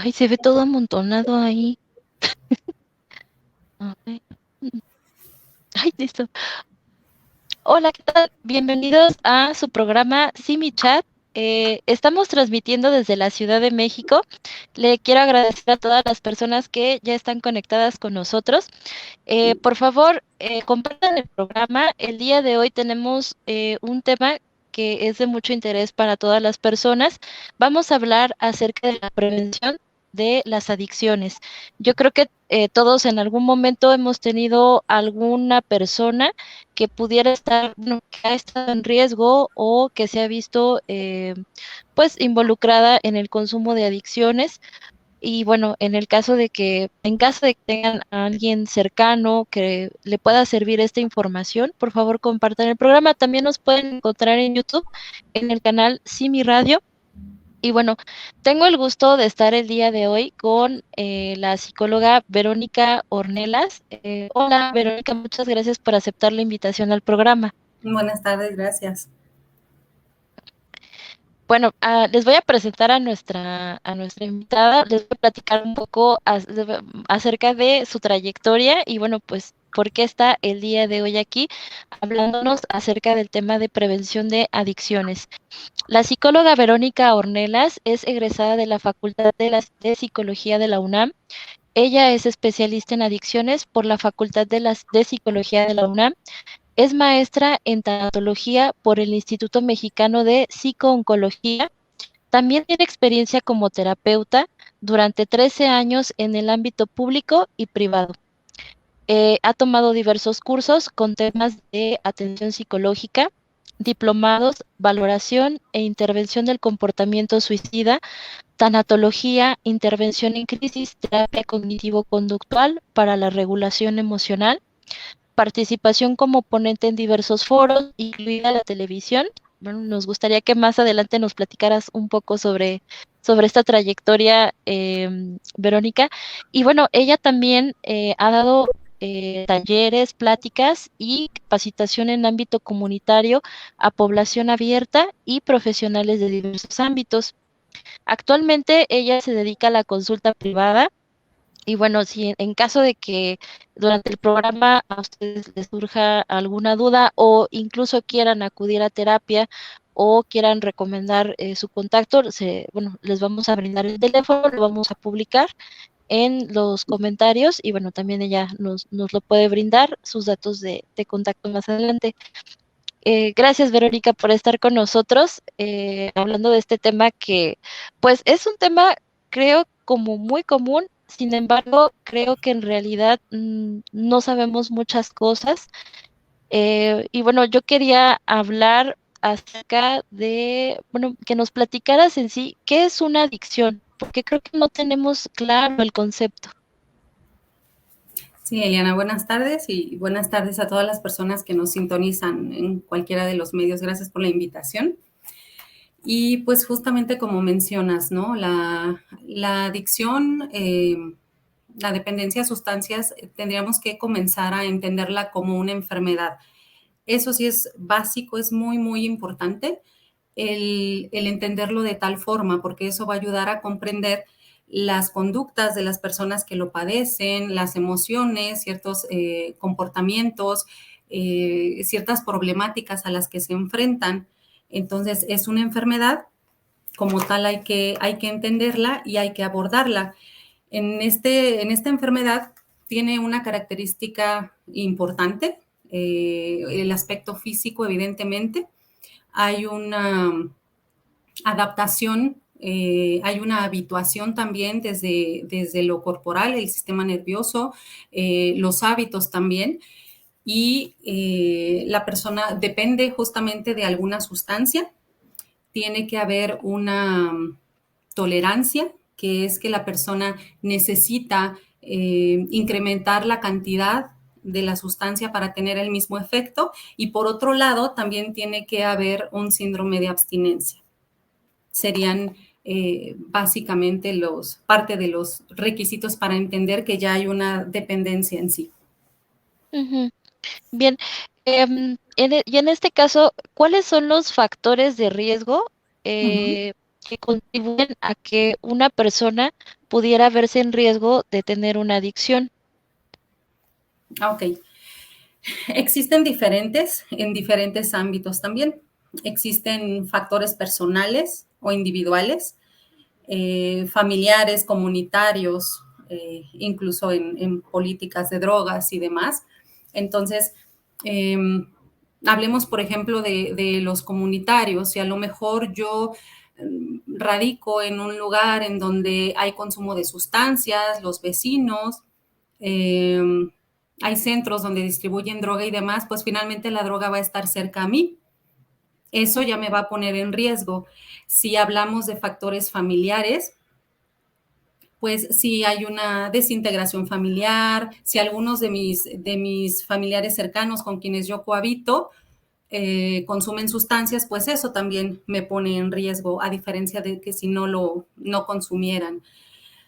Ay, se ve todo amontonado ahí. A ver. Ay, listo. Hola, ¿qué tal? Bienvenidos a su programa Simi Chat. Estamos transmitiendo desde la Ciudad de México. Le quiero agradecer a todas las personas que ya están conectadas con nosotros. Por favor, compartan el programa. El día de hoy tenemos un tema que es de mucho interés para todas las personas. Vamos a hablar acerca de la prevención de las adicciones. Yo creo que todos en algún momento hemos tenido alguna persona que pudiera estar, bueno, que ha estado en riesgo o que se ha visto pues involucrada en el consumo de adicciones. Y bueno, en caso de que tengan a alguien cercano que le pueda servir esta información, por favor compartan el programa. También nos pueden encontrar en YouTube, en el canal Simi Radio. Y bueno, tengo el gusto de estar el día de hoy con la psicóloga Verónica Ornelas. Hola, Verónica, muchas gracias por aceptar la invitación al programa. Buenas tardes, gracias. Bueno, les voy a presentar a nuestra invitada, les voy a platicar un poco acerca de su trayectoria y bueno, pues por qué está el día de hoy aquí hablándonos acerca del tema de prevención de adicciones. La psicóloga Verónica Ornelas es egresada de la Facultad de Psicología de la UNAM. Ella es especialista en adicciones por la Facultad de Psicología de la UNAM. Es maestra en tanatología por el Instituto Mexicano de Psicooncología. También tiene experiencia como terapeuta durante 13 años en el ámbito público y privado. Ha tomado diversos cursos con temas de atención psicológica, diplomados, valoración e intervención del comportamiento suicida, tanatología, intervención en crisis, terapia cognitivo-conductual para la regulación emocional, participación como ponente en diversos foros, incluida la televisión. Bueno, nos gustaría que más adelante nos platicaras un poco sobre esta trayectoria, Verónica. Y bueno, ella también ha dado talleres, pláticas y capacitación en ámbito comunitario a población abierta y profesionales de diversos ámbitos. Actualmente ella se dedica a la consulta privada y bueno, si en caso de que durante el programa a ustedes les surja alguna duda o incluso quieran acudir a terapia o quieran recomendar su contacto, bueno, les vamos a brindar el teléfono, lo vamos a publicar en los comentarios y bueno, también ella nos lo puede brindar sus datos de contacto más adelante. Gracias, Verónica, por estar con nosotros hablando de este tema que, pues, es un tema, creo, como muy común. Sin embargo, creo que en realidad no sabemos muchas cosas. Y bueno, yo quería hablar acerca de, bueno, que nos platicaras en sí, ¿qué es una adicción? Porque creo que no tenemos claro el concepto. Sí, Eliana, buenas tardes y buenas tardes a todas las personas que nos sintonizan en cualquiera de los medios. Gracias por la invitación. Y pues justamente como mencionas, ¿no? La adicción, la dependencia a sustancias, tendríamos que comenzar a entenderla como una enfermedad. Eso sí es básico, es muy, muy importante el entenderlo de tal forma, porque eso va a ayudar a comprender las conductas de las personas que lo padecen, las emociones, ciertos comportamientos, ciertas problemáticas a las que se enfrentan. Entonces, es una enfermedad, como tal hay que entenderla y hay que abordarla. En esta enfermedad tiene una característica importante, el aspecto físico, evidentemente. Hay una adaptación, hay una habituación también desde lo corporal, el sistema nervioso, los hábitos también, y la persona depende justamente de alguna sustancia. Tiene que haber una tolerancia, que es que la persona necesita incrementar la cantidad de la sustancia para tener el mismo efecto, y por otro lado también tiene que haber un síndrome de abstinencia. Serían básicamente parte de los requisitos para entender que ya hay una dependencia en sí. Ujú. Bien, y en este caso, ¿cuáles son los factores de riesgo? Uh -huh. que contribuyen a que una persona pudiera verse en riesgo de tener una adicción. Ok. Existen diferentes en diferentes ámbitos también. Existen factores personales o individuales, familiares, comunitarios, incluso en políticas de drogas y demás. Entonces, eh, hablemos, por ejemplo, de los comunitarios. Si a lo mejor yo radico en un lugar en donde hay consumo de sustancias, los vecinos, eh, hay centros donde distribuyen droga y demás, pues finalmente la droga va a estar cerca a mí. Eso ya me va a poner en riesgo. Si hablamos de factores familiares, pues si hay una desintegración familiar, si algunos de mis familiares cercanos con quienes yo cohabito consumen sustancias, pues eso también me pone en riesgo, a diferencia de que si no consumieran.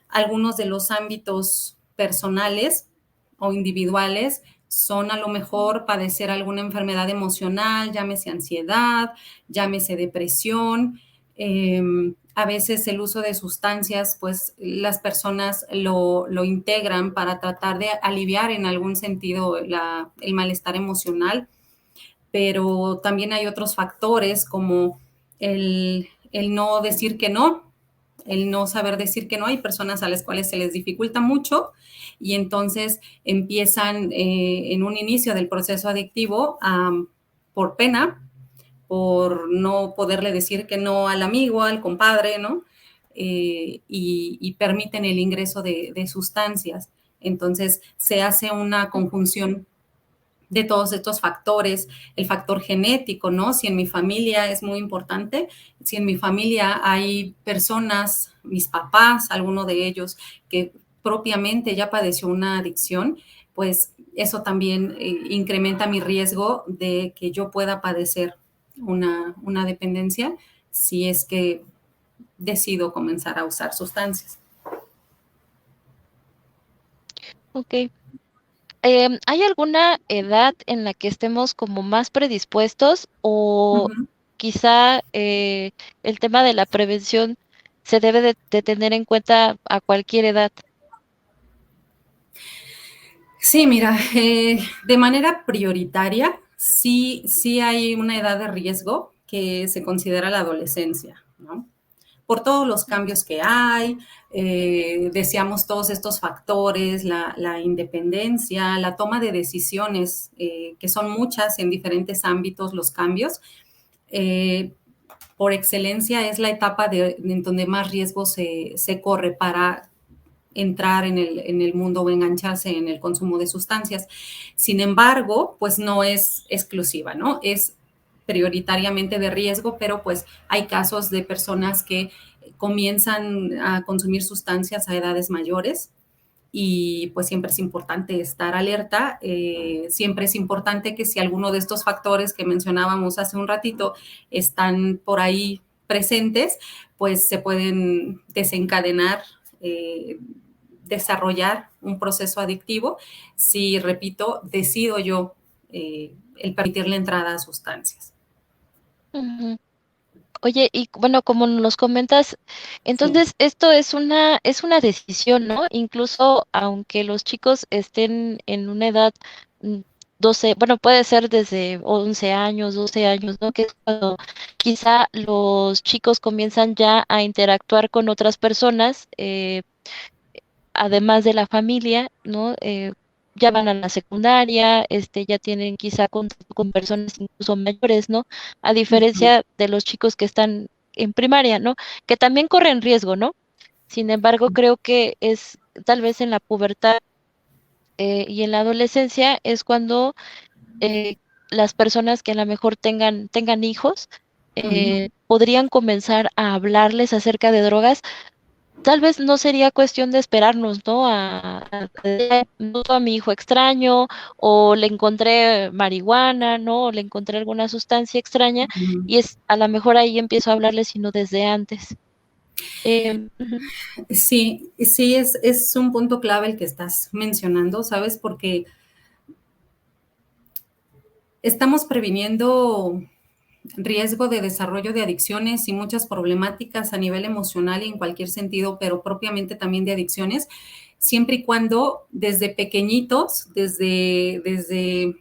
Algunos de los ámbitos personales o individuales son a lo mejor padecer alguna enfermedad emocional, llámese ansiedad, llámese depresión. A veces el uso de sustancias, pues las personas lo integran para tratar de aliviar en algún sentido el malestar emocional, pero también hay otros factores como el no decir que no, el no saber decir que no. Hay personas a las cuales se les dificulta mucho y entonces empiezan en un inicio del proceso adictivo por pena, por no poderle decir que no al amigo, al compadre, ¿no? Y permiten el ingreso de sustancias. Entonces se hace una conjunción de todos estos factores, el factor genético, ¿no? Si en mi familia es muy importante, si en mi familia hay personas, mis papás, alguno de ellos, que propiamente ya padeció una adicción, pues eso también incrementa mi riesgo de que yo pueda padecer una dependencia si es que decido comenzar a usar sustancias. Ok. ¿Hay alguna edad en la que estemos como más predispuestos Uh o -huh. quizá el tema de la prevención se debe de tener en cuenta a cualquier edad? Sí, mira, de manera prioritaria, sí hay una edad de riesgo que se considera la adolescencia, ¿no? Por todos los cambios que hay, deseamos todos estos factores, la independencia, la toma de decisiones, que son muchas en diferentes ámbitos, los cambios. Eh, por excelencia es la etapa en donde más riesgo se corre para entrar en el mundo o engancharse en el consumo de sustancias. Sin embargo, pues no es exclusiva, ¿no? Es prioritariamente de riesgo, pero pues hay casos de personas que comienzan a consumir sustancias a edades mayores y pues siempre es importante estar alerta, siempre es importante que si alguno de estos factores que mencionábamos hace un ratito están por ahí presentes, pues se pueden desencadenar, desarrollar un proceso adictivo si, repito, decido yo el permitir la entrada a sustancias. Ujú. Oye, y bueno, como nos comentas, Sí. entonces esto es una decisión, ¿no? Incluso aunque los chicos estén en una edad, mm, 12, bueno, puede ser desde 11 años, 12 años, ¿no? Que es cuando quizá los chicos comienzan ya a interactuar con otras personas, además de la familia, ¿no? Ya van a la secundaria, ya tienen quizá contacto con personas incluso mayores, ¿no? A Ujú, diferencia de los chicos que están en primaria, ¿no? Que también corren riesgo, ¿no? Sin embargo, creo que es tal vez en la pubertad y en la adolescencia es cuando eh, las personas que a lo mejor tengan hijos ujú. podrían comenzar a hablarles acerca de drogas. Tal vez no sería cuestión de esperarnos, ¿no? Noto a mi hijo extraño, o le encontré marihuana, ¿no? O le encontré alguna sustancia extraña, Ujú. y es a lo mejor ahí empiezo a hablarle, sino desde antes. Ujú, Sí, sí, es un punto clave el que estás mencionando, ¿sabes? Porque estamos previniendo riesgo de desarrollo de adicciones y muchas problemáticas a nivel emocional y en cualquier sentido, pero propiamente también de adicciones, siempre y cuando desde pequeñitos, desde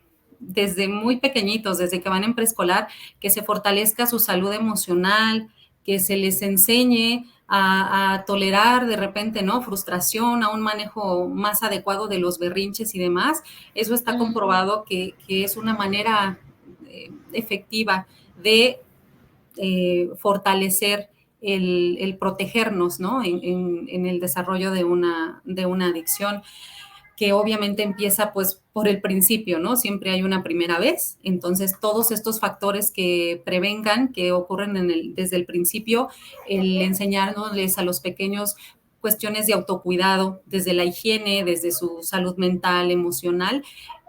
muy pequeñitos, desde que van en preescolar, que se fortalezca su salud emocional, que se les enseñe a tolerar de repente, ¿no? Frustración, a un manejo más adecuado de los berrinches y demás. Eso está comprobado que es una manera efectiva de fortalecer el protegernos, ¿no? En el desarrollo de una adicción, que obviamente empieza pues por el principio, ¿no? Siempre hay una primera vez. Entonces, todos estos factores que prevengan, que ocurren desde el principio, el enseñarnos a los pequeños cuestiones de autocuidado, desde la higiene, desde su salud mental, emocional,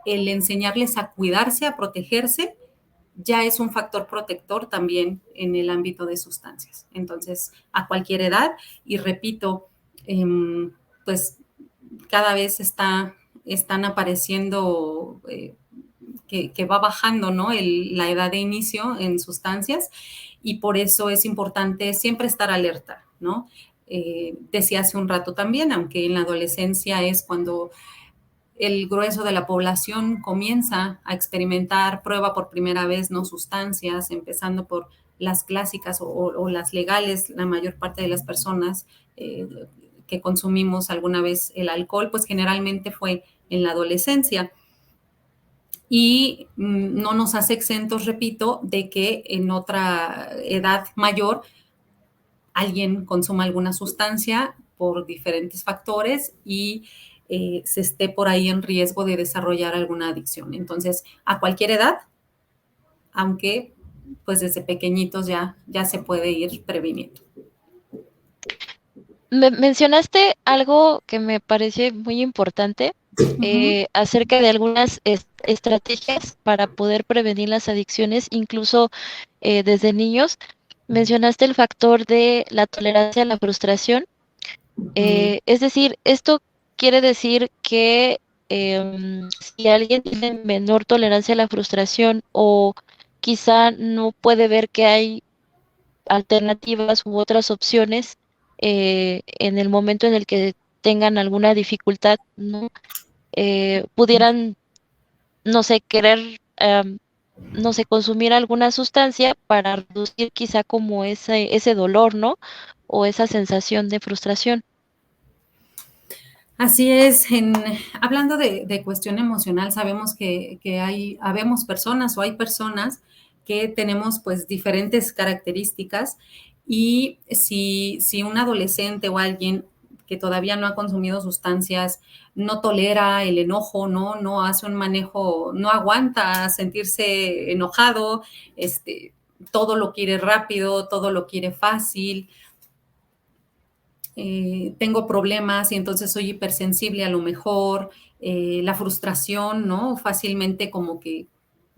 el enseñarles a cuidarse, a protegerse, ya es un factor protector también en el ámbito de sustancias. Entonces, a cualquier edad, y repito, pues cada vez están apareciendo, que va bajando, ¿no? La edad de inicio en sustancias, y por eso es importante siempre estar alerta, ¿no? Decía hace un rato también, aunque en la adolescencia es cuando el grueso de la población comienza a experimentar, prueba por primera vez, ¿no? Sustancias, empezando por las clásicas o las legales, la mayor parte de las personas que consumimos alguna vez el alcohol, pues generalmente fue en la adolescencia. Y no nos hace exentos, repito, de que en otra edad mayor alguien consuma alguna sustancia por diferentes factores y se esté por ahí en riesgo de desarrollar alguna adicción. Entonces, a cualquier edad, aunque pues desde pequeñitos ya se puede ir previniendo. Mencionaste algo que me parece muy importante acerca de algunas estrategias para poder prevenir las adicciones, incluso desde niños. Mencionaste el factor de la tolerancia a la frustración. Es decir, esto quiere decir que si alguien tiene menor tolerancia a la frustración o quizá no puede ver que hay alternativas u otras opciones en el momento en el que tengan alguna dificultad, ¿no? Pudieran, no sé, querer, no sé, consumir alguna sustancia para reducir quizá como ese dolor, ¿no? O esa sensación de frustración. Así es, hablando de cuestión emocional, sabemos habemos personas o hay personas que tenemos pues diferentes características, y si un adolescente o alguien que todavía no ha consumido sustancias no tolera el enojo, no hace un manejo, no aguanta sentirse enojado, todo lo quiere rápido, todo lo quiere fácil, tengo problemas y entonces soy hipersensible a lo mejor, la frustración, ¿no? Fácilmente como que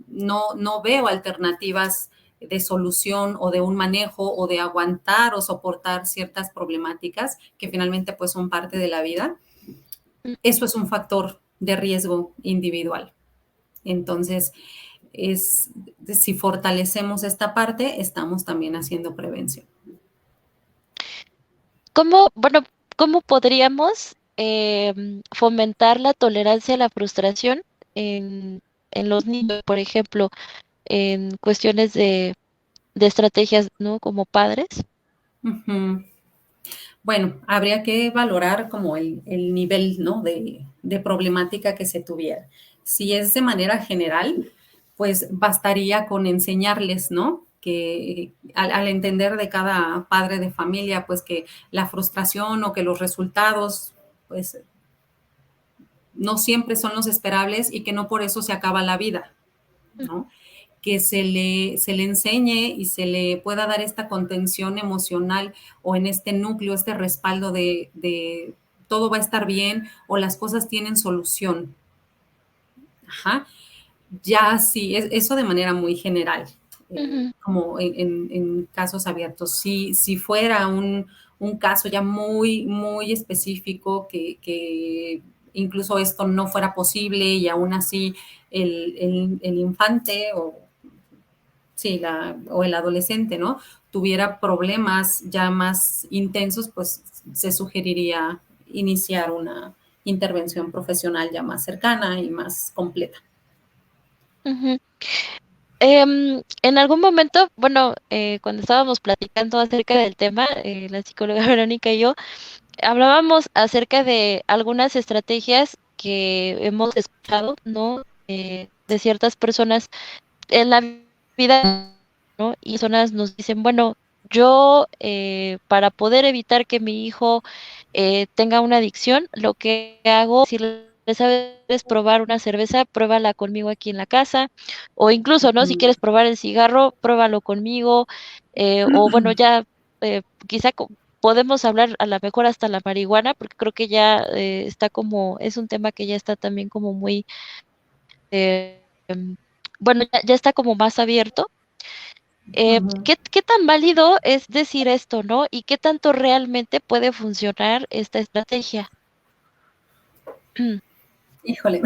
no veo alternativas de solución o de un manejo o de aguantar o soportar ciertas problemáticas que finalmente pues son parte de la vida. Eso es un factor de riesgo individual. Entonces, si fortalecemos esta parte, estamos también haciendo prevención. Bueno, cómo podríamos fomentar la tolerancia a la frustración en los niños, por ejemplo, en cuestiones de estrategias, ¿no? Como padres? Ujú. Bueno, habría que valorar como el nivel, ¿no? de problemática que se tuviera. Si es de manera general, pues bastaría con enseñarles, ¿no? Que al entender de cada padre de familia, pues que la frustración o que los resultados, pues no siempre son los esperables y que no por eso se acaba la vida, ¿no? Que se le enseñe y se le pueda dar esta contención emocional o en este núcleo, este respaldo de todo va a estar bien o las cosas tienen solución. Ajá. Ya sí, eso de manera muy general, como en casos abiertos. Si fuera un caso ya muy, muy específico que incluso esto no fuera posible y aún así el infante o sí, o el adolescente, ¿no? Tuviera problemas ya más intensos, pues se sugeriría iniciar una intervención profesional ya más cercana y más completa. Ujú. En algún momento, bueno, cuando estábamos platicando acerca del tema, la psicóloga Verónica y yo, hablábamos acerca de algunas estrategias que hemos escuchado, ¿no? De ciertas personas en la vida, ¿no? Y personas nos dicen, bueno, yo para poder evitar que mi hijo tenga una adicción, lo que hago, si le sabes probar una cerveza, pruébala conmigo aquí en la casa, o incluso, ¿no? Si quieres probar el cigarro, pruébalo conmigo, o bueno, ya quizá podemos hablar a lo mejor hasta la marihuana, porque creo que ya está como, es un tema que ya está también como muy bueno, ya está como más abierto. Ujú. ¿Qué tan válido es decir esto, no? ¿Y qué tanto realmente puede funcionar esta estrategia? Híjole,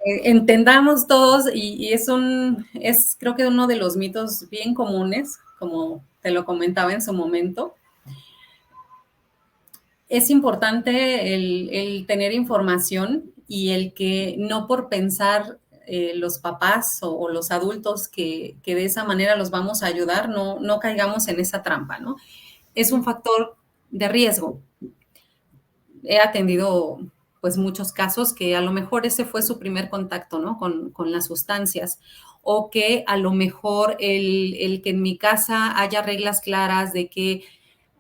entendamos todos, y es creo que uno de los mitos bien comunes, como te lo comentaba en su momento. Es importante el tener información y el que no por pensar los papás o los adultos que de esa manera los vamos a ayudar, no caigamos en esa trampa, ¿no? Es un Mm, factor de riesgo. He atendido pues muchos casos que a lo mejor ese fue su primer contacto, ¿no? Con las sustancias, o que a lo mejor el que en mi casa haya reglas claras de que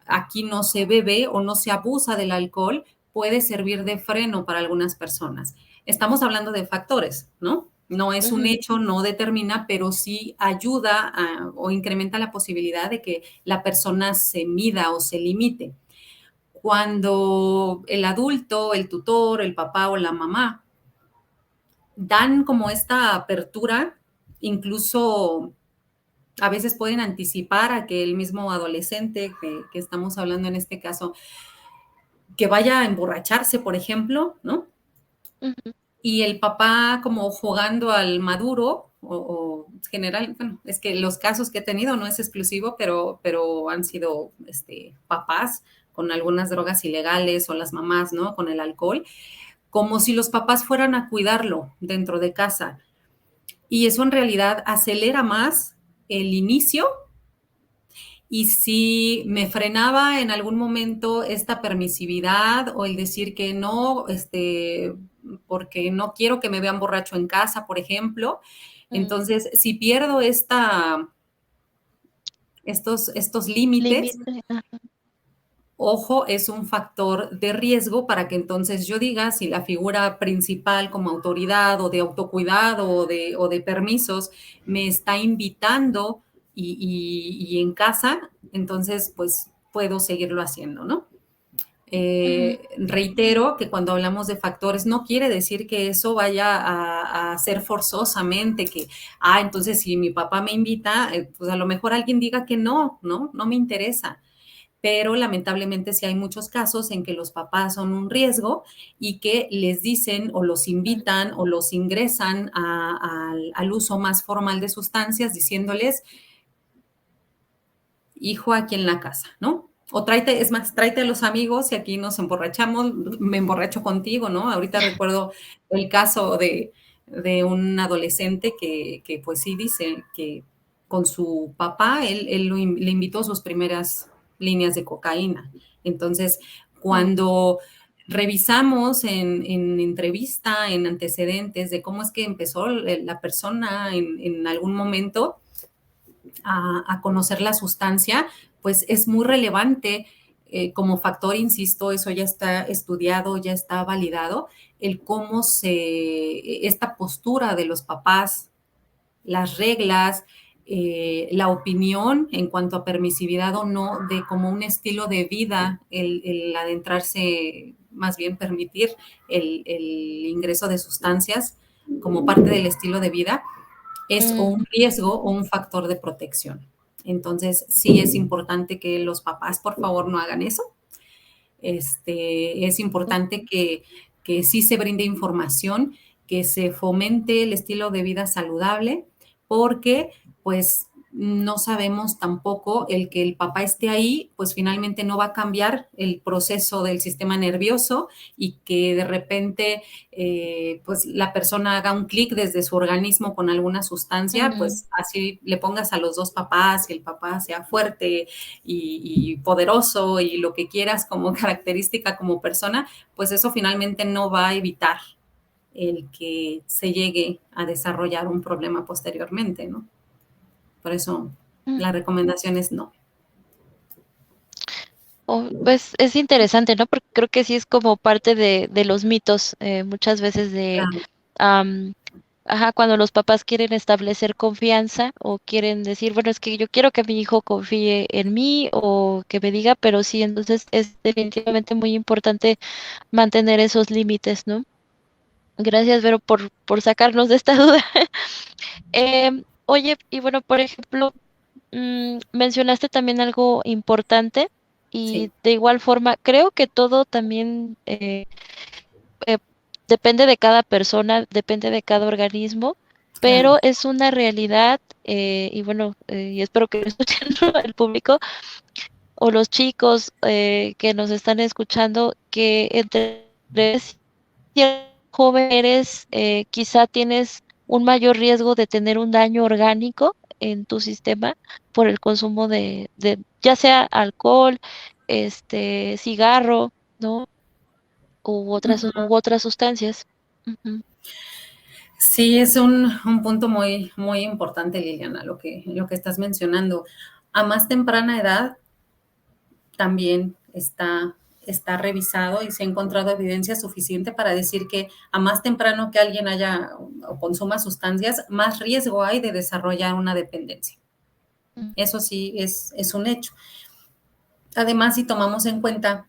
aquí no se bebe o no se abusa del alcohol puede servir de freno para algunas personas. Estamos hablando de factores, ¿no? No es un ujú, hecho, no determina, pero sí ayuda o incrementa la posibilidad de que la persona se mida o se limite. Cuando el adulto, el tutor, el papá o la mamá dan como esta apertura, incluso a veces pueden anticipar a que el mismo adolescente que estamos hablando en este caso, que vaya a emborracharse, por ejemplo, ¿no? ujú, Y el papá como jugando al maduro, o general, bueno, es que los casos que he tenido no es exclusivo, pero han sido papás con algunas drogas ilegales o las mamás, ¿no? Con el alcohol, como si los papás fueran a cuidarlo dentro de casa. Y eso en realidad acelera más el inicio. Y si me frenaba en algún momento esta permisividad o el decir que no, porque no quiero que me vean borracho en casa, por ejemplo, mm. entonces si pierdo estos límites, Límite, ojo, es un factor de riesgo para que entonces yo diga si la figura principal como autoridad o de autocuidado o de permisos me está invitando y en casa, entonces pues puedo seguirlo haciendo, ¿no? ujú, Reitero que cuando hablamos de factores no quiere decir que eso vaya a ser forzosamente que, entonces si mi papá me invita, pues a lo mejor alguien diga que no, ¿no? No me interesa, pero lamentablemente sí hay muchos casos en que los papás son un riesgo y que les dicen o los ujú, invitan o los ingresan al uso más formal de sustancias diciéndoles, hijo aquí en la casa, ¿no? O tráete, es más, tráete a los amigos y aquí nos emborrachamos, me emborracho contigo, ¿no? Ahorita recuerdo el caso de un adolescente que pues sí dice que con su papá él le invitó sus primeras líneas de cocaína. Entonces, mm, cuando revisamos en entrevista, en antecedentes de cómo es que empezó la persona en algún momento, a conocer la sustancia, pues es muy relevante como factor, insisto, eso ya está estudiado, ya está validado, el cómo esta postura de los papás, las reglas, la opinión en cuanto a permisividad o no, de como un estilo de vida, el adentrarse, más bien permitir el ingreso de sustancias como parte del estilo de vida, es o mm, un riesgo o un factor de protección. Entonces, sí es importante que los papás, por favor, no hagan eso. Es importante que sí se brinde información, que se fomente el estilo de vida saludable, porque pues no sabemos tampoco el que el papá esté ahí, pues finalmente no va a cambiar el proceso del sistema nervioso y que de repente pues la persona haga un clic desde su organismo con alguna sustancia, pues así le pongas a los dos papás y el papá sea fuerte y poderoso y lo que quieras como característica como persona, pues eso finalmente no va a evitar el que se llegue a desarrollar un problema posteriormente, ¿no? Por eso la recomendación es no. Pues es interesante, ¿no? Porque creo que sí es como parte de los mitos, muchas veces de, Claro. cuando los papás quieren establecer confianza o quieren decir, bueno, es que yo quiero que mi hijo confíe en mí o que me diga, pero sí, entonces es definitivamente muy importante mantener esos límites, ¿no? Gracias, Vero, por sacarnos de esta duda. Oye, y bueno, por ejemplo, mencionaste también algo importante y Sí, de igual forma, creo que todo también eh, depende de cada persona, depende de cada organismo, claro. pero es una realidad y bueno, y espero que lo escuchen el público o los chicos que nos están escuchando, que entre joven eres, quizá tienes un mayor riesgo de tener un daño orgánico en tu sistema por el consumo de ya sea alcohol, cigarro, ¿no? U otras sustancias. Ujú, Sí, es un punto muy, muy importante, Liliana, lo que estás mencionando. A más temprana edad también está revisado y se ha encontrado evidencia suficiente para decir que a más temprano que alguien haya o consuma sustancias, más riesgo hay de desarrollar una dependencia. mm, Eso sí es un hecho. Además, si tomamos en cuenta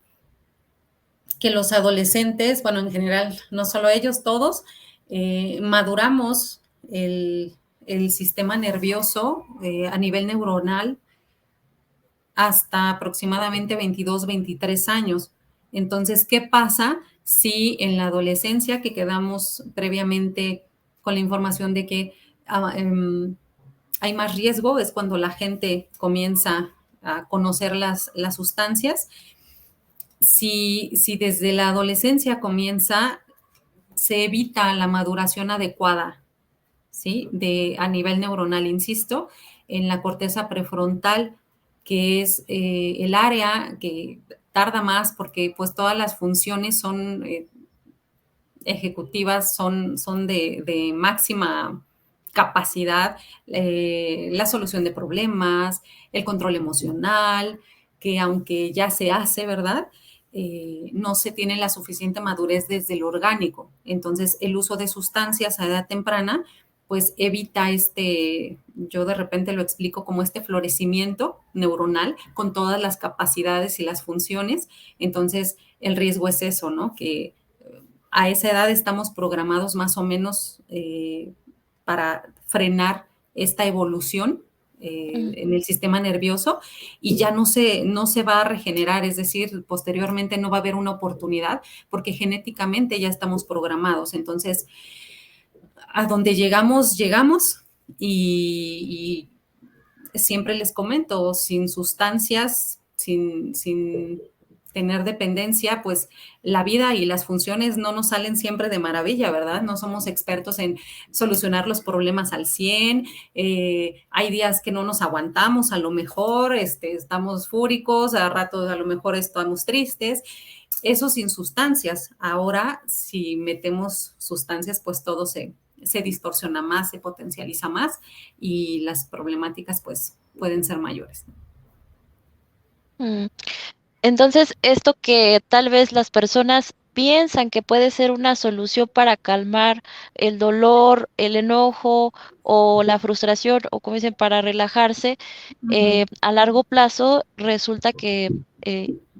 que los adolescentes, bueno, en general, no solo ellos, todos, maduramos el sistema nervioso a nivel neuronal hasta aproximadamente 22, 23 años. Entonces, ¿qué pasa si en la adolescencia que quedamos previamente con la información de que hay más riesgo? Es cuando la gente comienza a conocer las sustancias. Si desde la adolescencia comienza, se evita la maduración adecuada, ¿sí? A nivel neuronal, insisto, en la corteza prefrontal, que es el área que tarda más porque pues todas las funciones son ejecutivas, son de máxima capacidad, la solución de problemas, el control emocional, que aunque ya se hace, ¿verdad? No se tiene la suficiente madurez desde lo orgánico. Entonces, el uso de sustancias a edad temprana, pues evita yo de repente lo explico como este florecimiento neuronal con todas las capacidades y las funciones. Entonces, el riesgo es eso, ¿no? Que a esa edad estamos programados más o menos para frenar esta evolución mm, en el sistema nervioso y ya no se va a regenerar, es decir, posteriormente no va a haber una oportunidad porque genéticamente ya estamos programados. Entonces, a donde llegamos, llegamos y siempre les comento, sin sustancias, sin tener dependencia, pues la vida y las funciones no nos salen siempre de maravilla, ¿verdad? No somos expertos en solucionar los problemas al 100, hay días que no nos aguantamos, a lo mejor estamos fúricos, a ratos a lo mejor estamos tristes, eso sin sustancias. Ahora, si metemos sustancias, pues todo se distorsiona más, se potencializa más y las problemáticas pues pueden ser mayores. mm. Entonces, esto que tal vez las personas piensan que puede ser una solución para calmar el dolor, el enojo o la frustración, o como dicen, para relajarse, Uh -huh. a largo plazo resulta que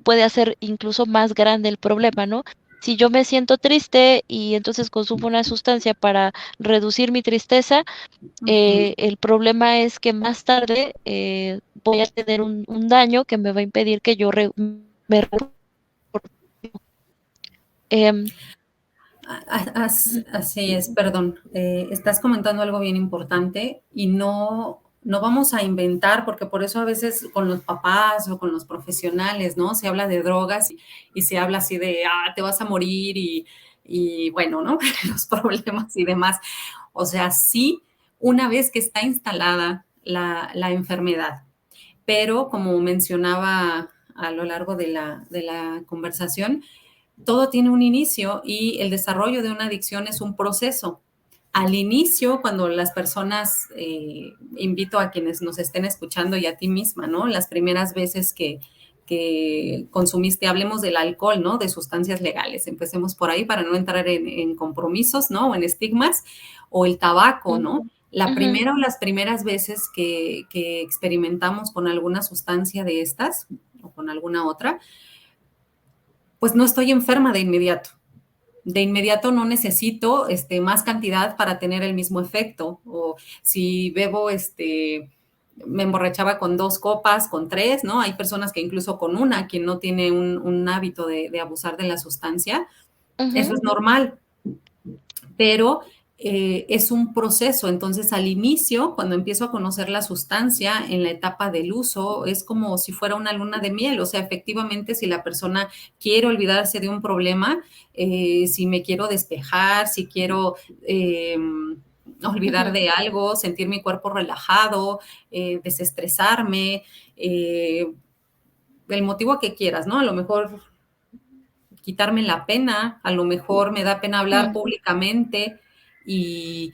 puede hacer incluso más grande el problema, ¿no? Si yo me siento triste y entonces consumo una sustancia para reducir mi tristeza, Uh -huh. el problema es que más tarde voy a tener un daño que me va a impedir que me recupere. Así es, perdón. Estás comentando algo bien importante y no vamos a inventar, porque por eso a veces con los papás o con los profesionales, ¿no? Se habla de drogas y se habla así de, te vas a morir y bueno, ¿no? Los problemas y demás. O sea, sí, una vez que está instalada la enfermedad, pero como mencionaba a lo largo de la conversación, todo tiene un inicio y el desarrollo de una adicción es un proceso. Al inicio, cuando las personas, invito a quienes nos estén escuchando y a ti misma, ¿no? Las primeras veces que consumiste, hablemos del alcohol, ¿no? De sustancias legales, empecemos por ahí para no entrar en compromisos, ¿no? O en estigmas, o el tabaco, ¿no? La Ujú. primera o las primeras veces que experimentamos con alguna sustancia de estas o con alguna otra, pues no estoy enferma de inmediato. De inmediato no necesito más cantidad para tener el mismo efecto. O si bebo, me emborrachaba con 2 copas, con 3, ¿no? Hay personas que incluso con una, quien no tiene un hábito de abusar de la sustancia, eso Ujú. es normal, pero es un proceso. Entonces, al inicio, cuando empiezo a conocer la sustancia en la etapa del uso, es como si fuera una luna de miel. O sea, efectivamente, si la persona quiere olvidarse de un problema, si me quiero despejar, si quiero olvidar Ujú. de algo, sentir mi cuerpo relajado, desestresarme, el motivo que quieras, ¿no? A lo mejor quitarme la pena, a lo mejor me da pena hablar Mm. públicamente y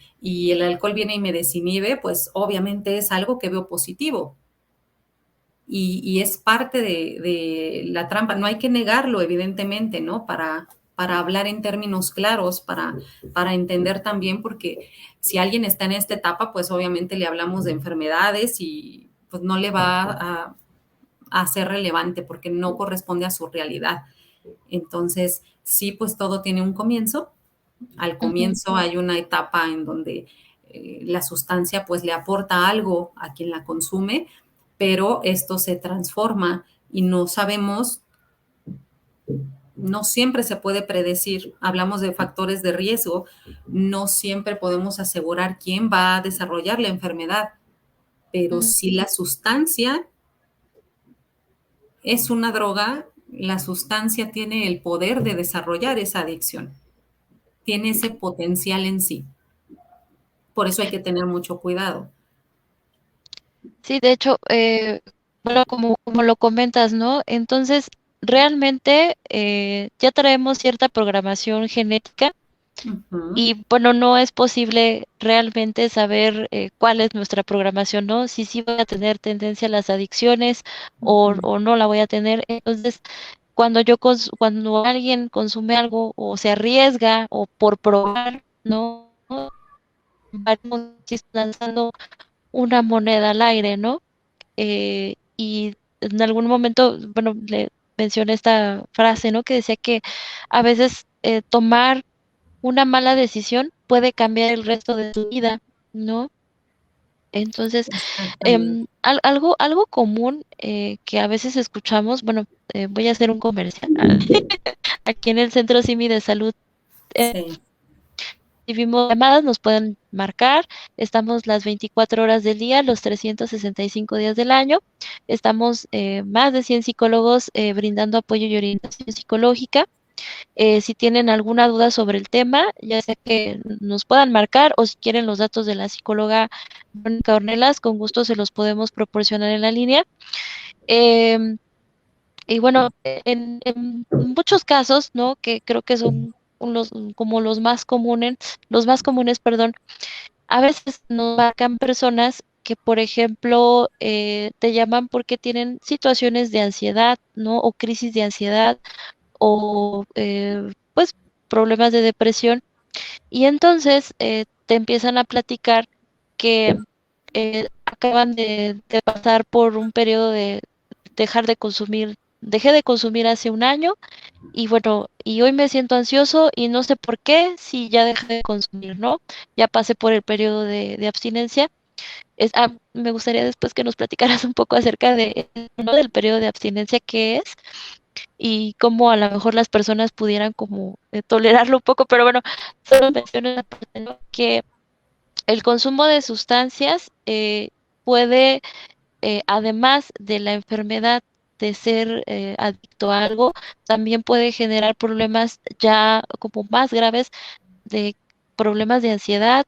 el alcohol viene y me desinhibe, pues obviamente es algo que veo positivo y es parte de la trampa. No hay que negarlo, evidentemente, ¿no? Para hablar en términos claros, para entender también, porque si alguien está en esta etapa, pues obviamente le hablamos de enfermedades y pues no le va a ser relevante porque no corresponde a su realidad. Entonces, sí, pues todo tiene un comienzo. Al Ujú. comienzo hay una etapa en donde la sustancia pues le aporta algo a quien la consume, pero esto se transforma y no sabemos, no siempre se puede predecir. Hablamos de factores de riesgo, no siempre podemos asegurar quién va a desarrollar la enfermedad, pero Mm. si la sustancia es una droga, la sustancia tiene el poder de desarrollar esa adicción, tiene ese potencial en sí. Por eso hay que tener mucho cuidado. Sí, de hecho, bueno, como lo comentas, ¿no? Entonces, realmente ya traemos cierta programación genética Ujú, y, bueno, no es posible realmente saber cuál es nuestra programación, ¿no? Si sí voy a tener tendencia a las adicciones ujú, o no la voy a tener. Entonces, cuando alguien consume algo o se arriesga o por probar, ¿no? Vamos lanzando una moneda al aire, ¿no? Y en algún momento, bueno, le mencioné esta frase, ¿no? Que decía que a veces tomar una mala decisión puede cambiar el resto de tu vida, ¿no? Entonces, exactamente. algo común que a veces escuchamos, bueno, voy a hacer un comercial. Aquí en el Centro Simi de Salud Sí, recibimos llamadas, nos pueden marcar, estamos las 24 horas del día, los 365 días del año, estamos más de 100 psicólogos brindando apoyo y orientación psicológica. Si tienen alguna duda sobre el tema, ya sea que nos puedan marcar o si quieren los datos de la psicóloga Mónica Ornelas, con gusto se los podemos proporcionar en la línea. Em, y bueno, en muchos casos, ¿no? Que creo que son como los más comunes, perdón, a veces nos marcan personas que, por ejemplo, te llaman porque tienen situaciones de ansiedad, ¿no? O crisis de ansiedad o, pues, problemas de depresión. Y entonces te empiezan a platicar que acaban de pasar por un periodo de dejar de consumir, dejé de consumir hace un año y bueno, y hoy me siento ansioso y no sé por qué si ya dejé de consumir, ¿no? Ya pasé por el periodo de abstinencia. Me gustaría después que nos platicaras un poco acerca de, ¿no? Del periodo de abstinencia que es. y cómo a lo mejor las personas pudieran como tolerarlo un poco, pero bueno, solo menciono una parte, ¿no? Que el consumo de sustancias puede, además de la enfermedad de ser adicto a algo, también puede generar problemas ya como más graves de problemas de ansiedad,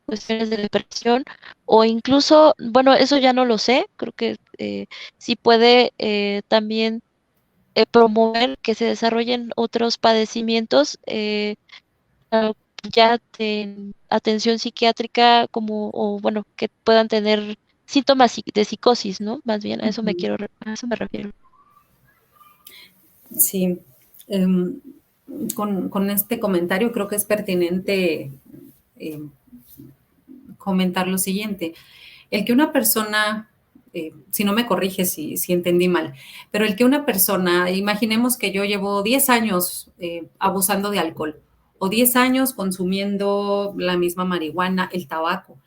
cuestiones de depresión o incluso, bueno, eso ya no lo sé, creo que sí puede también promover que se desarrollen otros padecimientos ah, ya de atención psiquiátrica como, o bueno, que puedan tener síntomas de psicosis, ¿no? Más bien, a eso me Ujú. quiero, a eso me refiero. Sí. Em, con este comentario creo que es pertinente em, comentar lo siguiente. El que una persona, si no me corrige si entendí mal, pero el que una persona, imaginemos que yo llevo 10 años abusando de alcohol o 10 años consumiendo la misma marihuana, el tabaco,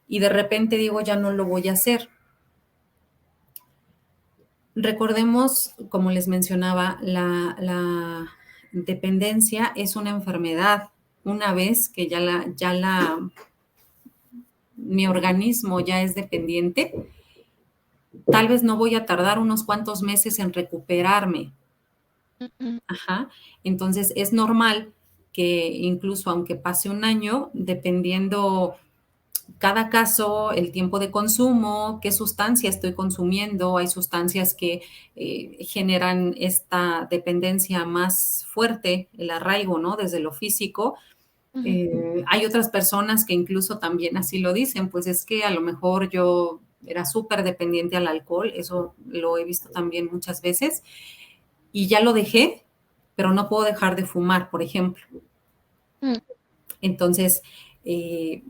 y de repente digo, ya no lo voy a hacer. Recordemos, como les mencionaba, la dependencia es una enfermedad. Una vez que mi organismo ya es dependiente, tal vez no voy a tardar unos cuantos meses en recuperarme. Ujú, Ajá. Entonces es normal que incluso aunque pase un año, dependiendo cada caso, el tiempo de consumo, qué sustancia estoy consumiendo, hay sustancias que generan esta dependencia más fuerte, el arraigo, ¿no? Desde lo físico. ujú, Hay otras personas que incluso también así lo dicen, pues es que a lo mejor yo era súper dependiente al alcohol, eso lo he visto también muchas veces, y ya lo dejé, pero no puedo dejar de fumar, por ejemplo. ujú. Entonces, eh,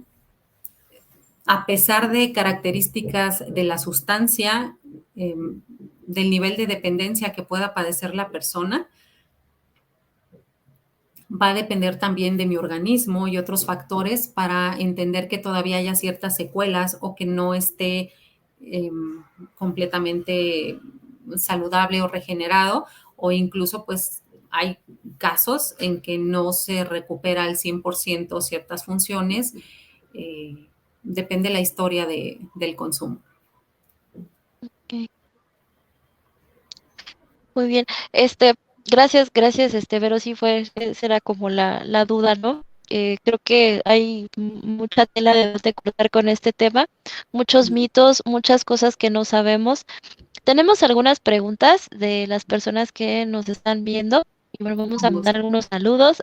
a pesar de características de la sustancia, del nivel de dependencia que pueda padecer la persona, va a depender también de mi organismo y otros factores para entender que todavía haya ciertas secuelas o que no esté eh, completamente saludable o regenerado, o incluso pues hay casos en que no se recupera al 100% ciertas funciones. eh, Depende la historia del consumo. Ok. Muy bien, gracias, Vero, sí fue, esa era como la duda, ¿no? Creo que hay mucha tela de cortar con este tema, muchos mitos, muchas cosas que no sabemos. Tenemos algunas preguntas de las personas que nos están viendo y bueno, vamos a Con mandar gusto. algunos saludos.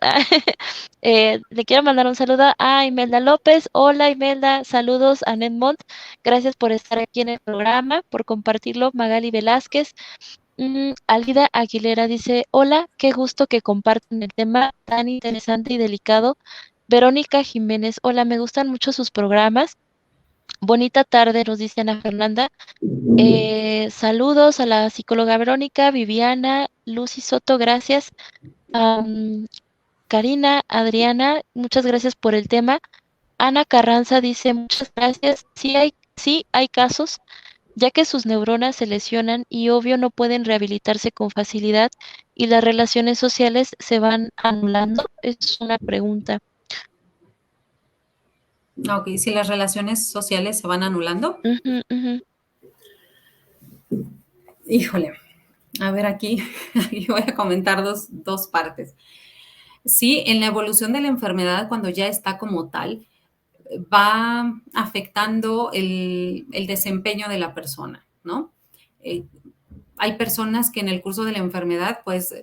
Le quiero mandar un saludo a Imelda López. Hola Imelda, saludos a Netmont. Gracias por estar aquí en el programa, por compartirlo. Magali Velázquez. Alida Aguilera dice, hola, qué gusto que comparten el tema tan interesante y delicado. Verónica Jiménez, hola, me gustan mucho sus programas. Bonita tarde, nos dice Ana Fernanda. Saludos a la psicóloga Verónica, Viviana, Lucy Soto, gracias. Am, Karina, Adriana, muchas gracias por el tema. Ana Carranza dice, muchas gracias. Sí hay casos ya que sus neuronas se lesionan y obvio no pueden rehabilitarse con facilidad y las relaciones sociales se van anulando? Es una pregunta. Ok, si las relaciones sociales se van anulando, Ujú, ujú, híjole, a ver aquí, aquí voy a comentar dos partes. Sí, en la evolución de la enfermedad, cuando ya está como tal, va afectando el desempeño de la persona, ¿no? Eh, Hay personas que en el curso de la enfermedad, pues,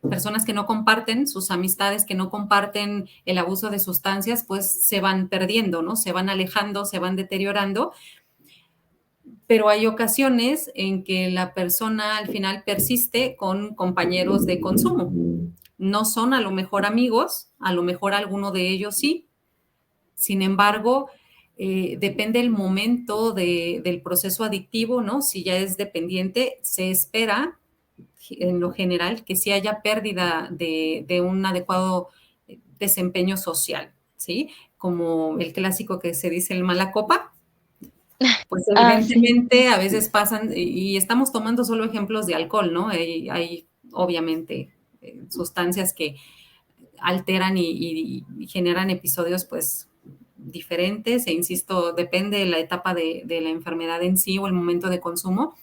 personas que no comparten, sus amistades que no comparten el abuso de sustancias, pues se van perdiendo, ¿no? Se van alejando, se van deteriorando, pero hay ocasiones en que la persona al final persiste con compañeros de consumo. No son a lo mejor amigos, a lo mejor alguno de ellos sí. Sin embargo, depende el momento del proceso adictivo, ¿no? Si ya es dependiente, se espera en lo general que sí haya pérdida de un adecuado desempeño social, ¿sí? Como el clásico que se dice el mala copa. Pues Sí. evidentemente a veces pasan, y estamos tomando solo ejemplos de alcohol, ¿no? Hay obviamente sustancias que alteran y generan episodios pues diferentes, e insisto, depende de la etapa de la enfermedad en sí o el momento de consumo,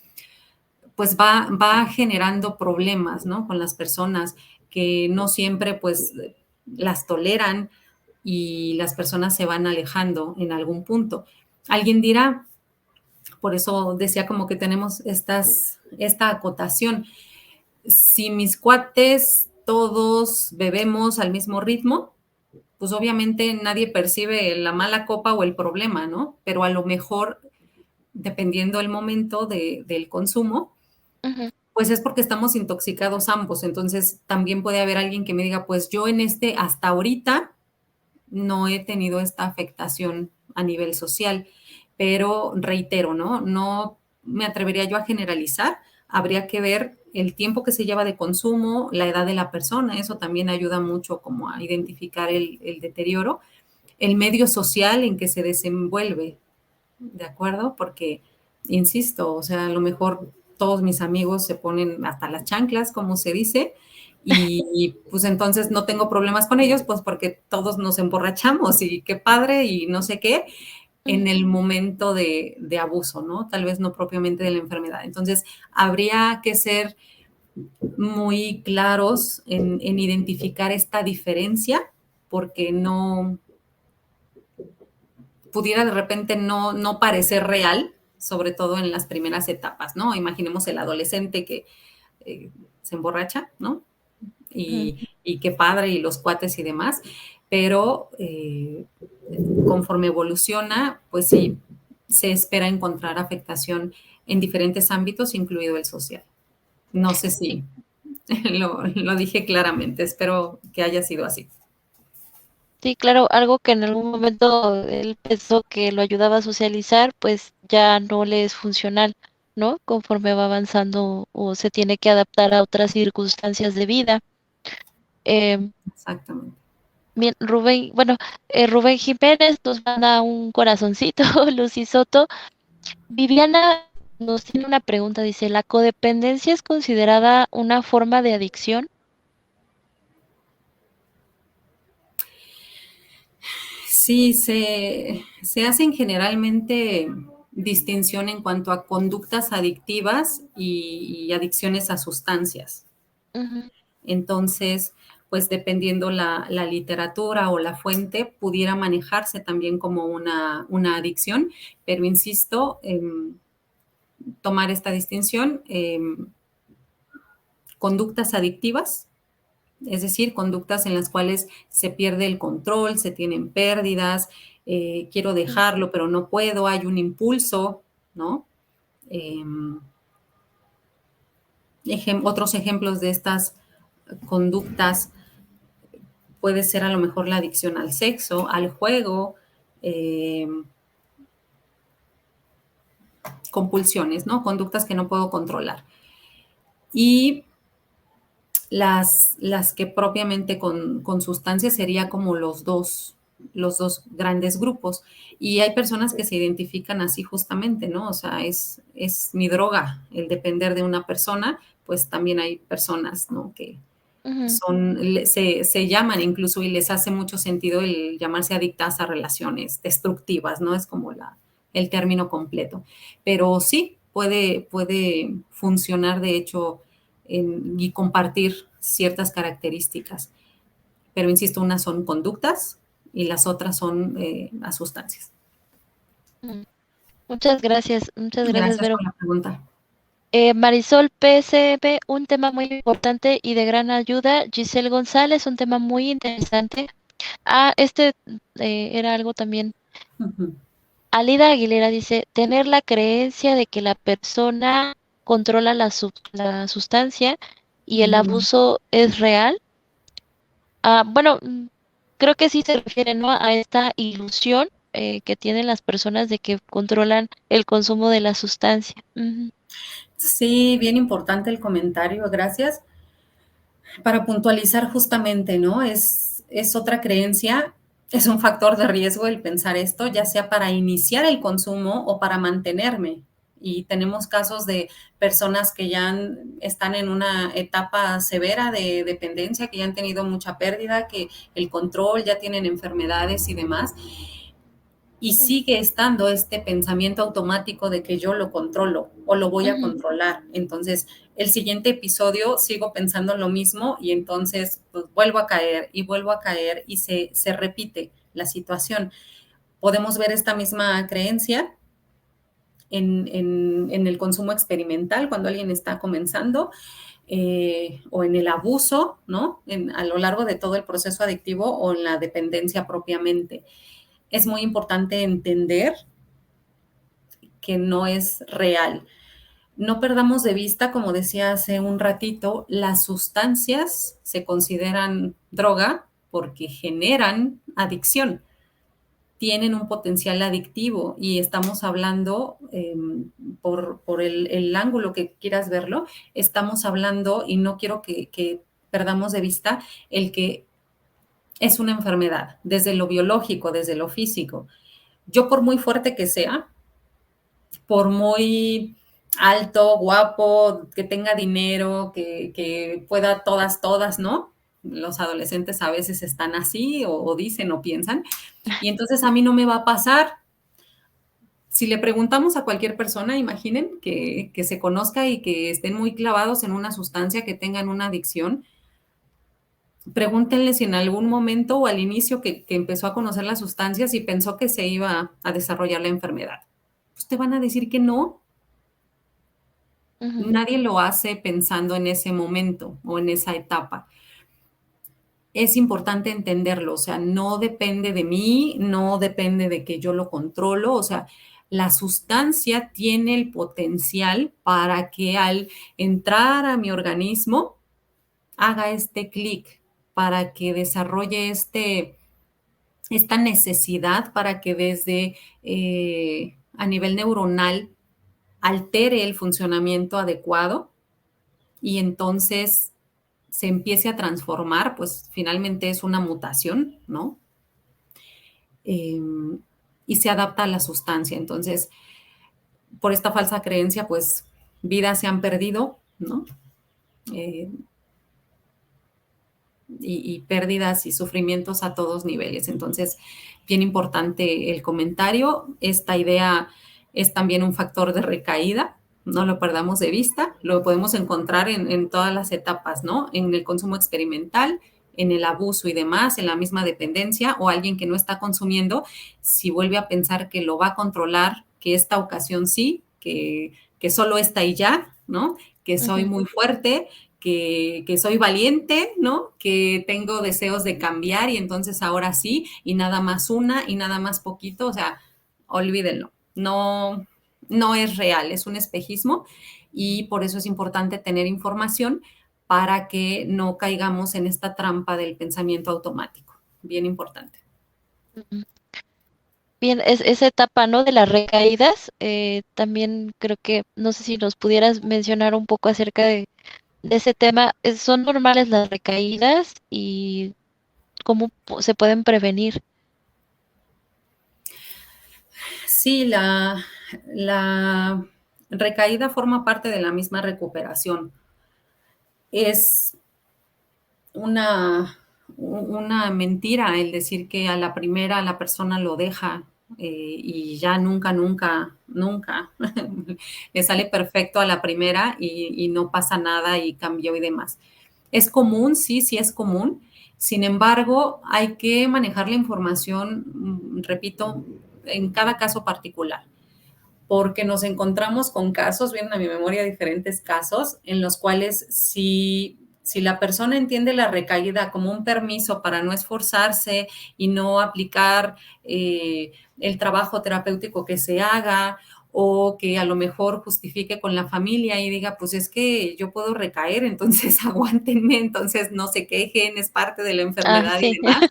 pues va generando problemas, ¿no? Con las personas que no siempre pues las toleran y las personas se van alejando en algún punto. Alguien dirá, por eso decía como que tenemos esta acotación, si mis cuates todos bebemos al mismo ritmo, pues obviamente nadie percibe la mala copa o el problema, ¿no? Pero a lo mejor, dependiendo del momento del consumo, Ujú, pues es porque estamos intoxicados ambos. Entonces también puede haber alguien que me diga, pues yo en hasta ahorita, no he tenido esta afectación a nivel social, pero reitero, ¿no? No me atrevería yo a generalizar, habría que ver el tiempo que se lleva de consumo, la edad de la persona, eso también ayuda mucho como a identificar el deterioro, el medio social en que se desenvuelve, ¿de acuerdo? Porque, insisto, o sea, a lo mejor todos mis amigos se ponen hasta las chanclas, como se dice, y pues entonces no tengo problemas con ellos, pues porque todos nos emborrachamos y qué padre y no sé qué, en ujú. el momento de abuso, ¿no? Tal vez no propiamente de la enfermedad. Entonces, habría que ser muy claros en identificar esta diferencia, porque no, pudiera de repente no parecer real, sobre todo en las primeras etapas, ¿no? Imaginemos el adolescente que se emborracha, ¿no? Ujú. Y qué padre, y los cuates y demás, pero conforme evoluciona, pues sí, se espera encontrar afectación en diferentes ámbitos, incluido el social. No sé Sí, si lo dije claramente, espero que haya sido así. sí, claro, algo que en algún momento él pensó que lo ayudaba a socializar, pues ya no le es funcional, ¿no? Conforme va avanzando o se tiene que adaptar a otras circunstancias de vida. Em, Exactamente. Bien, Rubén, bueno, Rubén Jiménez nos manda un corazoncito, Lucy Soto. Viviana nos tiene una pregunta, dice, ¿la codependencia es considerada una forma de adicción? Sí, se hacen generalmente distinción en cuanto a conductas adictivas y adicciones a sustancias. Ujú, Entonces, pues dependiendo la literatura o la fuente, pudiera manejarse también como una adicción, pero insisto, tomar esta distinción, conductas adictivas, es decir, conductas en las cuales se pierde el control, se tienen pérdidas, quiero ujú, dejarlo, pero no puedo, hay un impulso, ¿no? Eh, otros ejemplos de estas conductas puede ser a lo mejor la adicción al sexo, al juego, eh, compulsiones, ¿no? Conductas que no puedo controlar. Y las que propiamente con sustancias sería como los dos grandes grupos. Y hay personas que se identifican así justamente, ¿no? O sea, es mi droga el depender de una persona, pues también hay personas, ¿no? Que ujú. se llaman incluso y les hace mucho sentido el llamarse adictas a relaciones destructivas, ¿no? Es como el término completo. Pero sí, puede funcionar de hecho y compartir ciertas características. Pero insisto, unas son conductas y las otras son las sustancias. Mm. Muchas gracias, Gracias Vero. por la pregunta. Marisol PSB, un tema muy importante y de gran ayuda. Giselle González, un tema muy interesante. Este era algo también. Ujú, Alida Aguilera dice, tener la creencia de que la persona controla la sustancia y el ujú. abuso es real. Bueno, creo que sí se refiere, ¿no? A esta ilusión que tienen las personas de que controlan el consumo de la sustancia. Ujú, Sí, bien importante el comentario, gracias. Para puntualizar justamente, ¿no? Es otra creencia Es un factor de riesgo el pensar esto, ya sea para iniciar el consumo o para mantenerme. Y tenemos casos de personas que ya están en una etapa severa de dependencia, que ya han tenido mucha pérdida, que el control, ya tienen enfermedades y demás. Y sigue estando este pensamiento automático de que yo lo controlo o lo voy a Ujú, controlar. Entonces, el siguiente episodio sigo pensando lo mismo y entonces pues, vuelvo a caer y vuelvo a caer y se repite la situación. Podemos ver esta misma creencia en el consumo experimental cuando alguien está comenzando o en el abuso, ¿no? A lo largo de todo el proceso adictivo o en la dependencia propiamente. Es muy importante entender que no es real. No perdamos de vista, como decía hace un ratito, las sustancias se consideran droga porque generan adicción, tienen un potencial adictivo y estamos hablando, por el ángulo que quieras verlo, estamos hablando, y no quiero que perdamos de vista el que es una enfermedad, desde lo biológico, desde lo físico. Yo por muy fuerte que sea, por muy alto, guapo, que tenga dinero, que pueda todas, ¿no? Los adolescentes a veces están así o dicen o piensan. Y entonces a mí no me va a pasar. Si le preguntamos a cualquier persona, imaginen que se conozca y que estén muy clavados en una sustancia, que tengan una adicción, pregúntenle si en algún momento o al inicio que empezó a conocer las sustancias y pensó que se iba a desarrollar la enfermedad. Pues te van a decir que no. ujú, Nadie lo hace pensando en ese momento o en esa etapa. Es importante entenderlo, o sea, no depende de mí, no depende de que yo lo controlo, o sea, la sustancia tiene el potencial para que al entrar a mi organismo haga este clic, para que desarrolle esta necesidad, para que desde a nivel neuronal altere el funcionamiento adecuado y entonces se empiece a transformar, pues finalmente es una mutación, ¿no? Eh, y se adapta a la sustancia. Entonces, por esta falsa creencia, pues vidas se han perdido, ¿no? Eh, y pérdidas y sufrimientos a todos niveles. Entonces, bien importante el comentario. Esta idea es también un factor de recaída, no lo perdamos de vista, lo podemos encontrar en todas las etapas, ¿no? En el consumo experimental, en el abuso y demás, en la misma dependencia o alguien que no está consumiendo, si vuelve a pensar que lo va a controlar, que esta ocasión sí, que solo esta y ya, ¿no? Que soy ujú. muy fuerte, que soy valiente, ¿no? Que tengo deseos de cambiar y entonces ahora sí, y nada más una y nada más poquito, o sea, olvídenlo, no, no es real, es un espejismo y por eso es importante tener información para que no caigamos en esta trampa del pensamiento automático. Bien importante. Ujú. Bien, esa etapa, ¿no? De las recaídas, también creo que, no sé si nos pudieras mencionar un poco acerca de ese tema. ¿Son normales las recaídas y cómo se pueden prevenir? Sí, la recaída forma parte de la misma recuperación. Es una mentira el decir que a la primera la persona lo deja y ya nunca le sale perfecto a la primera y no pasa nada y cambió y demás. Es común, sí, sí es común. Sin embargo, hay que manejar la información, repito, en cada caso particular porque nos encontramos con casos, vienen a mi memoria diferentes casos, en los cuales si la persona entiende la recaída como un permiso para no esforzarse y no aplicar el trabajo terapéutico que se haga, o que a lo mejor justifique con la familia y diga, pues es que yo puedo recaer, entonces aguántenme, entonces no se quejen, es parte de la Ah, enfermedad y sí, demás, sí.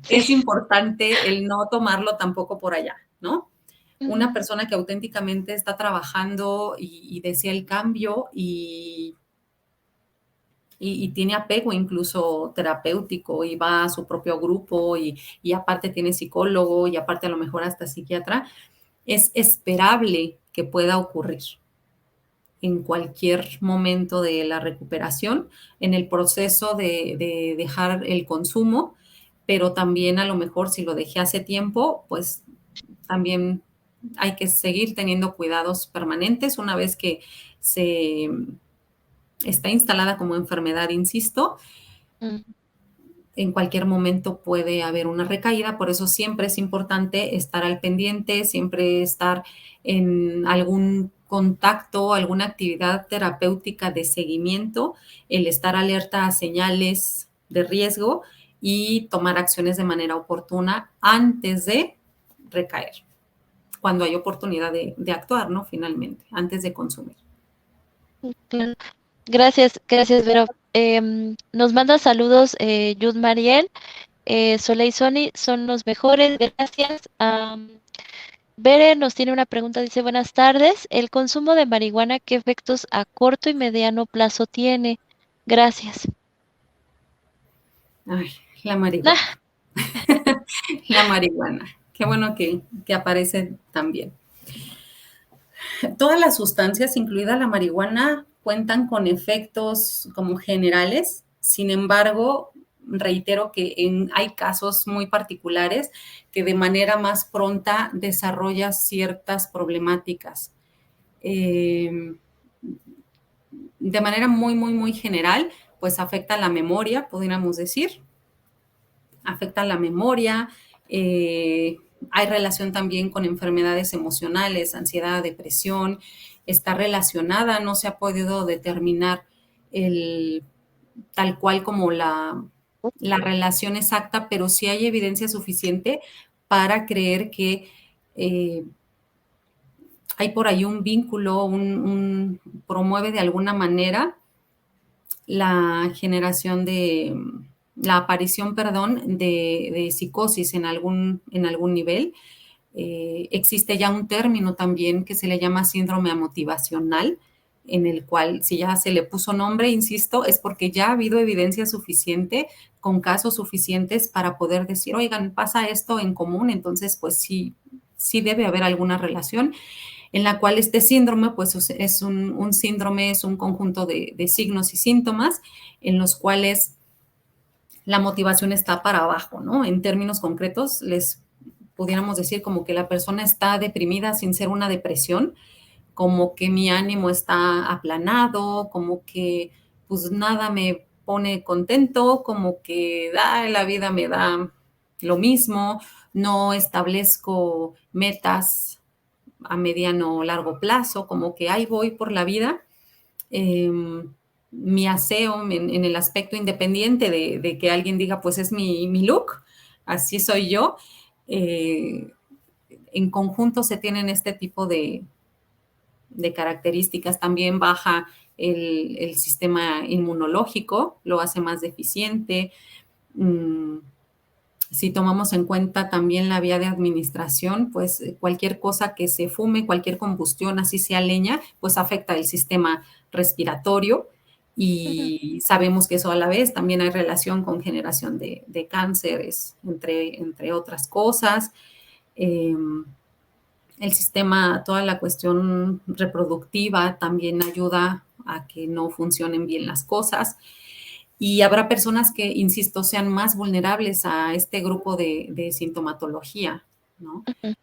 es importante el no tomarlo tampoco por allá, ¿no? Una Ujú, persona que auténticamente está trabajando y desea el cambio y tiene apego incluso terapéutico y va a su propio grupo y aparte tiene psicólogo y aparte a lo mejor hasta psiquiatra, es esperable que pueda ocurrir en cualquier momento de la recuperación, en el proceso de dejar el consumo, pero también a lo mejor si lo dejé hace tiempo, pues también hay que seguir teniendo cuidados permanentes una vez que se está instalada como enfermedad, insisto, Mm, en cualquier momento puede haber una recaída, por eso siempre es importante estar al pendiente, siempre estar en algún contacto, alguna actividad terapéutica de seguimiento, el estar alerta a señales de riesgo y tomar acciones de manera oportuna antes de recaer, cuando hay oportunidad de actuar, ¿no? Finalmente, antes de consumir. claro. Gracias, gracias, Vero. Nos manda saludos Yud Mariel, Soleil Sony, son los mejores, gracias. Bere nos tiene una pregunta, dice, buenas tardes, ¿el consumo de marihuana qué efectos a corto y mediano plazo tiene? Gracias. Ay, la marihuana. Ah, La marihuana. Qué bueno que aparece también. Todas las sustancias, incluida la marihuana, cuentan con efectos como generales. Sin embargo, reitero que hay casos muy particulares que de manera más pronta desarrolla ciertas problemáticas. Eh, de manera muy, muy, muy general, pues afecta la memoria, podríamos decir, afecta la memoria, hay relación también con enfermedades emocionales, ansiedad, depresión, está relacionada, no se ha podido determinar el, tal cual como la relación exacta, pero sí hay evidencia suficiente para creer que hay por ahí un vínculo, promueve de alguna manera la generación la aparición, perdón, de psicosis en algún nivel. Existe ya un término también que se le llama síndrome amotivacional, en el cual, si ya se le puso nombre, insisto, es porque ya ha habido evidencia suficiente con casos suficientes para poder decir, oigan, pasa esto en común, entonces pues sí, sí debe haber alguna relación en la cual este síndrome, pues es un síndrome, es un conjunto de signos y síntomas en los cuales la motivación está para abajo, ¿no? En términos concretos, les pudiéramos decir como que la persona está deprimida sin ser una depresión, como que mi ánimo está aplanado, como que pues nada me pone contento, como que la vida me da lo mismo, no establezco metas a mediano o largo plazo, como que ahí voy por la vida. Eh, mi aseo en, el aspecto independiente de, que alguien diga, pues es mi look, así soy yo. Eh, en conjunto se tienen este tipo de características. También baja el sistema inmunológico, lo hace más deficiente. Si tomamos en cuenta también la vía de administración, pues cualquier cosa que se fume, cualquier combustión, así sea leña, pues afecta el sistema respiratorio ujú, y sabemos que eso a la vez también hay relación con generación de cánceres, entre otras cosas. Eh, el sistema, toda la cuestión reproductiva también ayuda a que no funcionen bien las cosas. Y habrá personas que, insisto, sean más vulnerables a este grupo de sintomatología, ¿no? ujú.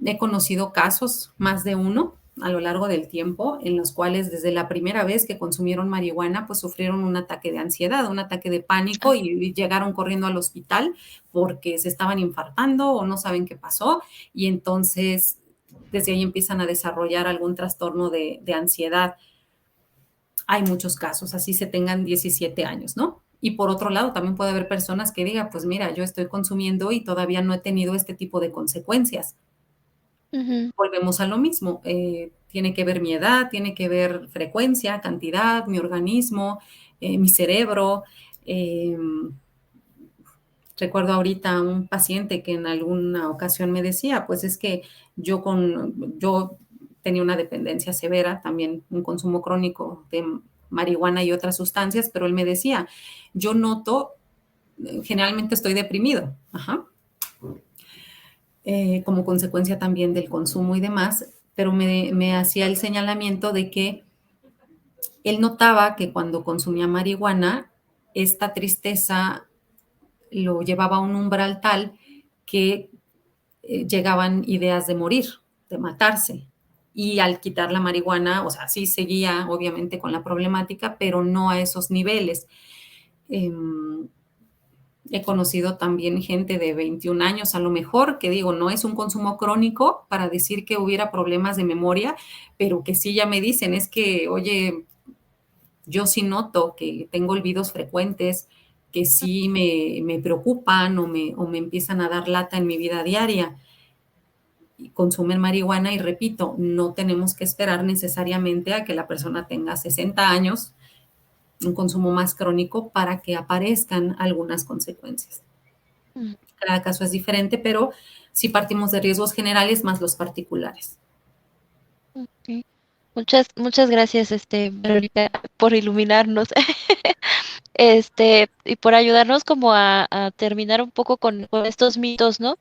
He conocido casos, más de uno, a lo largo del tiempo, en los cuales desde la primera vez que consumieron marihuana, pues sufrieron un ataque de ansiedad, un ataque de pánico Ah, y llegaron corriendo al hospital porque se estaban infartando o no saben qué pasó. Y entonces, desde ahí empiezan a desarrollar algún trastorno de ansiedad. Hay muchos casos, así se tengan 17 años, ¿no? Y por otro lado, también puede haber personas que digan, pues mira, yo estoy consumiendo y todavía no he tenido este tipo de consecuencias. ujú, Volvemos a lo mismo, tiene que ver mi edad, tiene que ver frecuencia, cantidad, mi organismo, mi cerebro. Eh, recuerdo ahorita a un paciente que en alguna ocasión me decía, pues es que yo tenía una dependencia severa, también un consumo crónico de marihuana y otras sustancias, pero él me decía, yo noto, generalmente estoy deprimido, ajá, como consecuencia también del consumo y demás, pero me hacía el señalamiento de que él notaba que cuando consumía marihuana, esta tristeza lo llevaba a un umbral tal que llegaban ideas de morir, de matarse. Y al quitar la marihuana, o sea, sí seguía obviamente con la problemática, pero no a esos niveles. Eh, He conocido también gente de 21 años, a lo mejor, que digo, no es un consumo crónico para decir que hubiera problemas de memoria, pero que sí ya me dicen, es que, oye, yo sí noto que tengo olvidos frecuentes, que sí me preocupan o me empiezan a dar lata en mi vida diaria. Y consumen marihuana y repito, no tenemos que esperar necesariamente a que la persona tenga 60 años, un consumo más crónico para que aparezcan algunas consecuencias. Mm, Cada caso es diferente, pero sí partimos de riesgos generales más los particulares. ok. Muchas gracias, Verónica, por iluminarnos, y por ayudarnos como a terminar un poco con estos mitos, ¿no?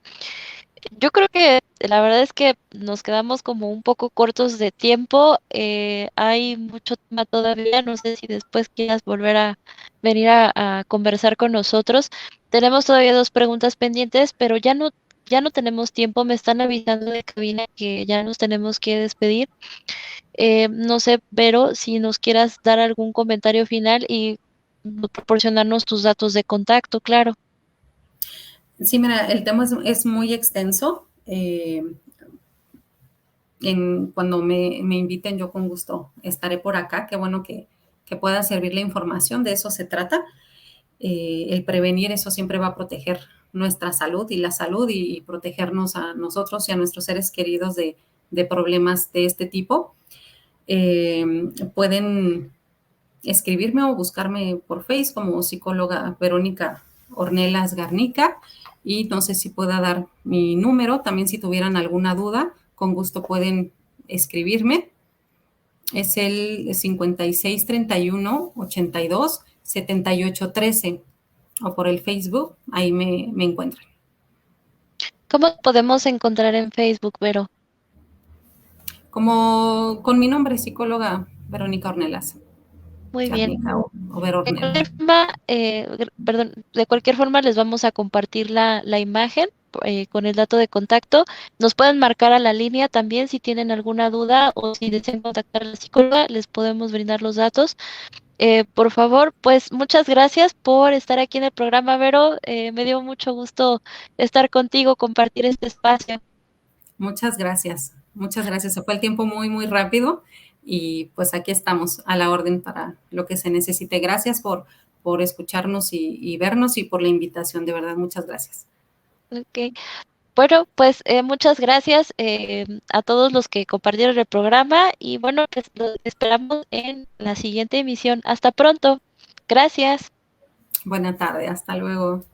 Yo creo que la verdad es que nos quedamos como un poco cortos de tiempo. Hay mucho tema todavía. No sé si después quieras volver a venir a conversar con nosotros. Tenemos todavía dos preguntas pendientes, pero ya no tenemos tiempo. Me están avisando de cabina que ya nos tenemos que despedir. No sé, Vero, si nos quieras dar algún comentario final y proporcionarnos tus datos de contacto, claro. Sí, mira, el tema es muy extenso. Cuando me inviten, yo con gusto estaré por acá. Qué bueno que pueda servir la información, de eso se trata. El prevenir, eso siempre va a proteger nuestra salud y la salud y protegernos a nosotros y a nuestros seres queridos de problemas de este tipo. Pueden escribirme o buscarme por Face como psicóloga Verónica Ornelas Garnica y no sé si pueda dar mi número, también si tuvieran alguna duda, con gusto pueden escribirme. Es el 5631 82 78 13 o por el Facebook, ahí me encuentran. ¿Cómo podemos encontrar en Facebook, Vero? Como con mi nombre, psicóloga Verónica Ornelas Muy bien. Garnica o Ver De Ornelas. cualquier forma, perdón, de cualquier forma les vamos a compartir la imagen con el dato de contacto. Nos pueden marcar a la línea también si tienen alguna duda o si desean contactar a la psicóloga, les podemos brindar los datos. Por favor, pues muchas gracias por estar aquí en el programa, Vero. Me dio mucho gusto estar contigo, compartir este espacio. Muchas gracias, muchas gracias. Se fue el tiempo muy, muy rápido y pues aquí estamos a la orden para lo que se necesite. Gracias por escucharnos y vernos y por la invitación, de verdad, muchas gracias. Ok. Bueno, pues muchas gracias a todos los que compartieron el programa y bueno, pues los esperamos en la siguiente emisión. Hasta pronto. Gracias. Buena tarde, hasta luego.